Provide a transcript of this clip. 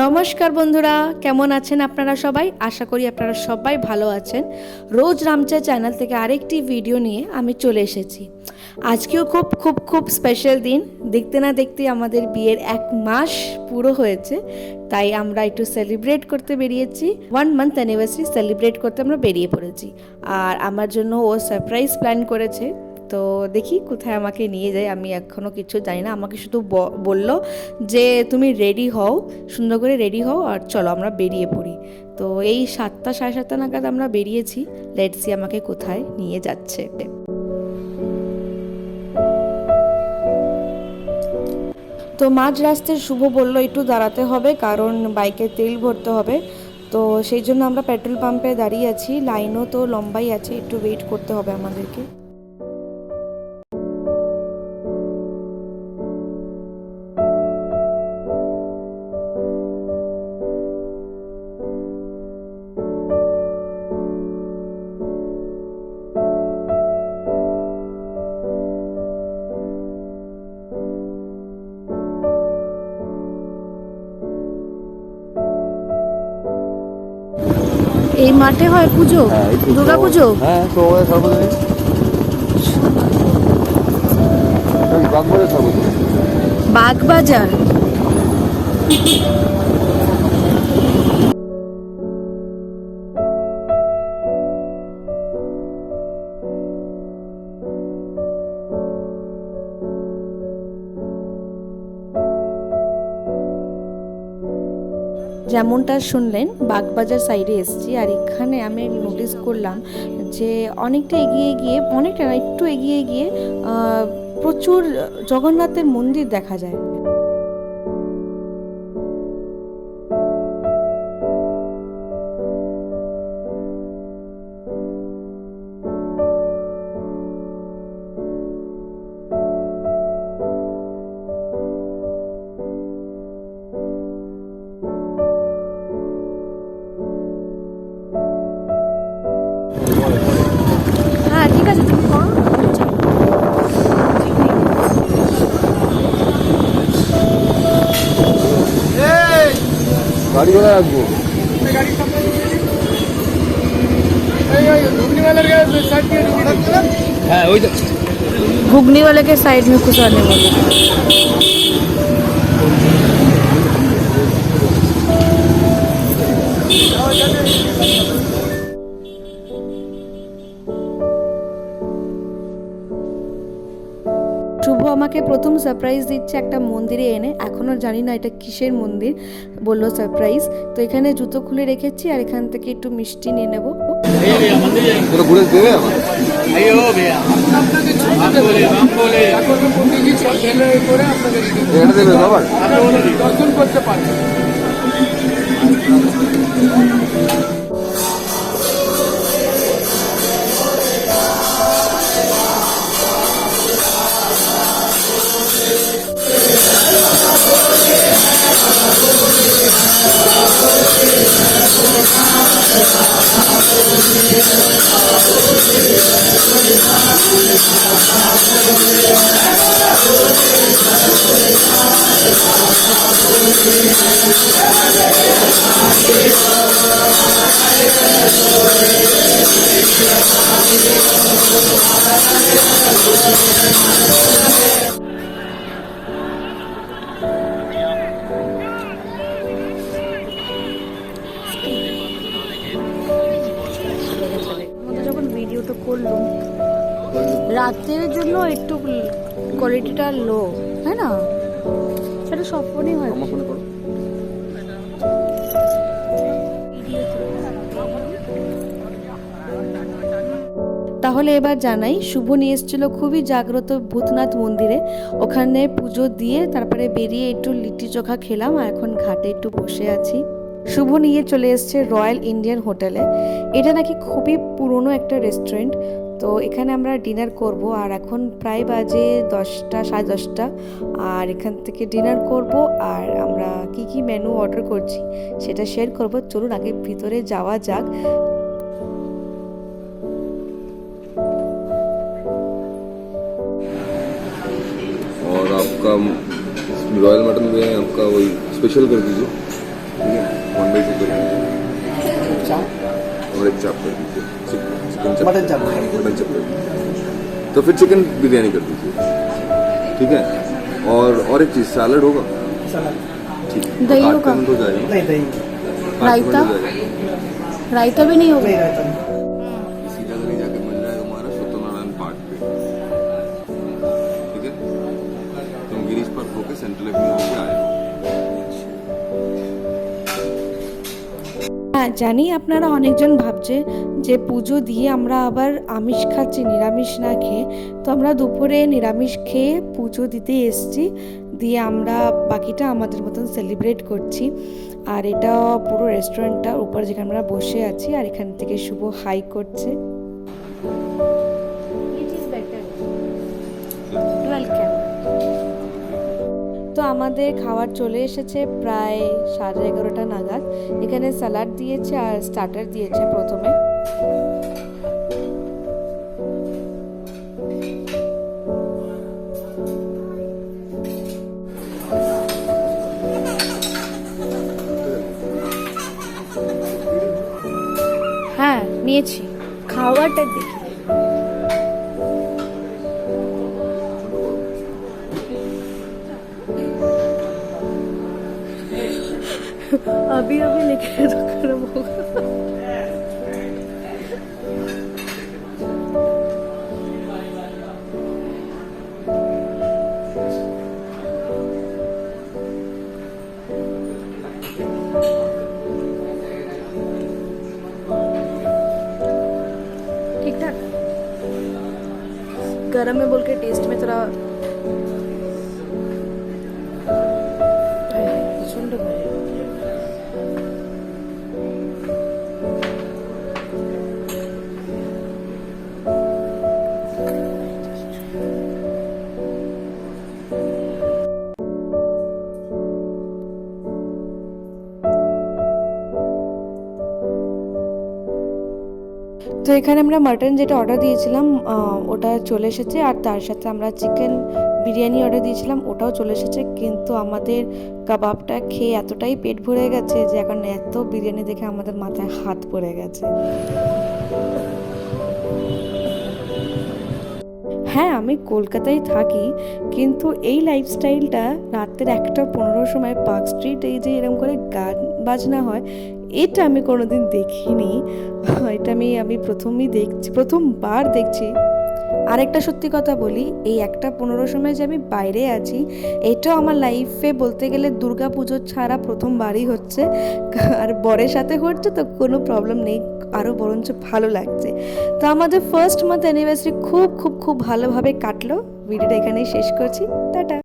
নমস্কার বন্ধুরা, কেমন আছেন আপনারা সবাই? আশা করি আপনারা সবাই ভালো আছেন। রোজ রামচা চ্যানেল থেকে আরেকটি ভিডিও নিয়ে আমি চলে এসেছি। আজকেও খুব খুব খুব স্পেশাল দিন। দেখতে না দেখতে আমাদের বিয়ের 1 মাস পুরো হয়েছে, তাই আমরা একটু সেলিব্রেট করতে বেরিয়েছি। 1 মান্থ অ্যানিভার্সারি সেলিব্রেট করতে আমরা বেরিয়ে পড়েছি। আর আমার জন্য ও সারপ্রাইজ প্ল্যান করেছে, তো দেখি কোথায় আমাকে নিয়ে যায়। আমি এখনও কিছু জানি না, আমাকে শুধু বললো যে তুমি রেডি হও, সুন্দর করে রেডি হও আর চলো আমরা বেরিয়ে পড়ি। তো এই 7টা সাড়ে 7টা নাগাদ আমরা বেরিয়েছি। লেটস সি আমাকে কোথায় নিয়ে যাচ্ছে। তো মাঝ রাস্তায় শুভ বলল একটু দাঁড়াতে হবে, কারণ বাইকে তেল ভরতে হবে। তো সেই জন্য আমরা পেট্রোল পাম্পে দাঁড়িয়ে আছি। লাইনও তো লম্বাই আছে, একটু ওয়েট করতে হবে আমাদেরকে। এই মাঠে হয় পুজো, দুর্গা পুজো। হ্যাঁ, তো সর্বজনীন বাগবাজার সর্বজনীন বাগবাজার। যেমনটা শুনলেন, বাগবাজার সাইডে এসেছি। আর এখানে আমি নোটিস করলাম যে অনেকটা এগিয়ে গিয়ে, অনেকটা না একটু এগিয়ে গিয়ে প্রচুর জগন্নাথের মন্দির দেখা যায়। হ্যাঁ ঠিক আছে, তুমি করো। গাড়ি কোথায় রাখবো? হ্যাঁ, ওই घुगनी वाले के साइड में कुछ आने वाला। শুভ আমাকে প্রথম সারপ্রাইজ দিচ্ছে একটা মন্দিরে এনে। এখনও জানি না এটা কিসের মন্দির, বললো সারপ্রাইজ। তো এখানে জুতো খুলে রেখেছি আর এখান থেকে একটু মিষ্টি নিয়ে নেব। ঘুরে দেবে আমার এটা দেবে বাবার দর্শন করতে পারবে। যখন ভিডিওটা করলাম রাতের জন্য একটু কোয়ালিটিটা লো, তাই না? সেটা সব ফোনেই হয়। তাহলে এবার জানাই, শুভ নিয়ে এসেছিল খুবই জাগ্রত ভূতনাথ মন্দিরে। ওখানে পুজো দিয়ে তারপরে বেরিয়ে একটু লিট্টি চোখা খেলাম আর এখন ঘাটে একটু বসে আছি। শুভ নিয়ে চলে এসছে রয়্যাল ইন্ডিয়ান হোটেলে। এটা নাকি খুবই পুরনো একটা রেস্টুরেন্ট। তো এখানে আমরা ডিনার করব। আর এখন প্রায় বাজে 10টা সাড়ে 10টা। আর এখান থেকে ডিনার করব। আর আমরা কি কি মেনু অর্ডার করছি সেটা শেয়ার করব। চলুন আগে ভিতরে যাওয়া যাক। और आपका रॉयल मटन भी है, आपका वही स्पेशल कर दीजिए। 1 बाई 2 कर दीजिए चाप और एक चाप कर दीजिए चिकन चाप मटन चाप मटन चाप कर दीजिए तो फिर चिकन बिरयानी कर दीजिए ठीक है और एक चीज़ सैलड होगा सलाद ठीक है दही काट होगा? के हो जाएगा नहीं दही रायता? हो जाएगा रायता भी नहीं होगा? नहीं रहता नहीं इसी जगह नहीं जाके मिल जाएगा हमारा सत्यनारायण पार्क पे ठीक है तुम गिरीश पार्क होके सेंट्रल एवेन्यू होके आए हो হ্যাঁ জানি আপনারা অনেকজন ভাবছে যে পুজো দিয়ে আমরা আবার আমিষ খাচ্ছি নিরামিষ না খেয়ে, তো আমরা দুপুরে নিরামিষ খেয়ে পুজো দিতে এসছি, দিয়ে আমরা বাকিটা আমাদের মতন সেলিব্রেট করছি। আর এটা পুরো রেস্টুরেন্টটার উপর যেখানে আমরা বসে আছি, আর এখান থেকে শুভ হাই করছে। তো আমাদের খাবার চলে এসেছে প্রায় 11:30 নাগাদ। এখানে স্যালাড দিয়েছে আর স্টার্টার দিয়েছে প্রথমে। হ্যাঁ নিয়েছি, খাওয়াটা দেখি। अभी अभी लेके तो गर्म होगा। ठीक ठाक गरम में बोल के टेस्ट में थोड़ा प्रचंड তো এখানে আমরা মাটন যেটা অর্ডার দিয়েছিলাম ওটা চলে এসেছে, আর তার সাথে আমরা চিকেন বিরিয়ানি অর্ডার দিয়েছিলাম ওটাও চলে এসেছে। কিন্তু আমাদের কাবাবটা খেয়ে এতটাই পেট ভরে গেছে যে এখন এত বিরিয়ানি দেখে আমাদের মাথায় হাত পড়ে গেছে। হ্যাঁ আমি কলকাতায় থাকি, কিন্তু এই লাইফস্টাইলটা রাতের 1:15 সময় পার্ক স্ট্রিট এই যে এরকম করে গান বাজনা হয়, এটা আমি কোনোদিন দেখিনি। এটা আমি প্রথমবার দেখছি। আরেকটা সত্যি কথা বলি, এই 1:15 সময় যে আমি বাইরে আছি, এটাও আমার লাইফে বলতে গেলে দুর্গা পুজো ছাড়া প্রথমবারই হচ্ছে। আর বরের সাথে হচ্ছে তো কোনো প্রবলেম নেই, আরও বরঞ্চ ভালো লাগছে। তো আমাদের ফার্স্ট মান্থ অ্যানিভার্সারি খুব খুব খুব ভালোভাবে কাটলো। ভিডিওটা এখানেই শেষ করছি, টাটা।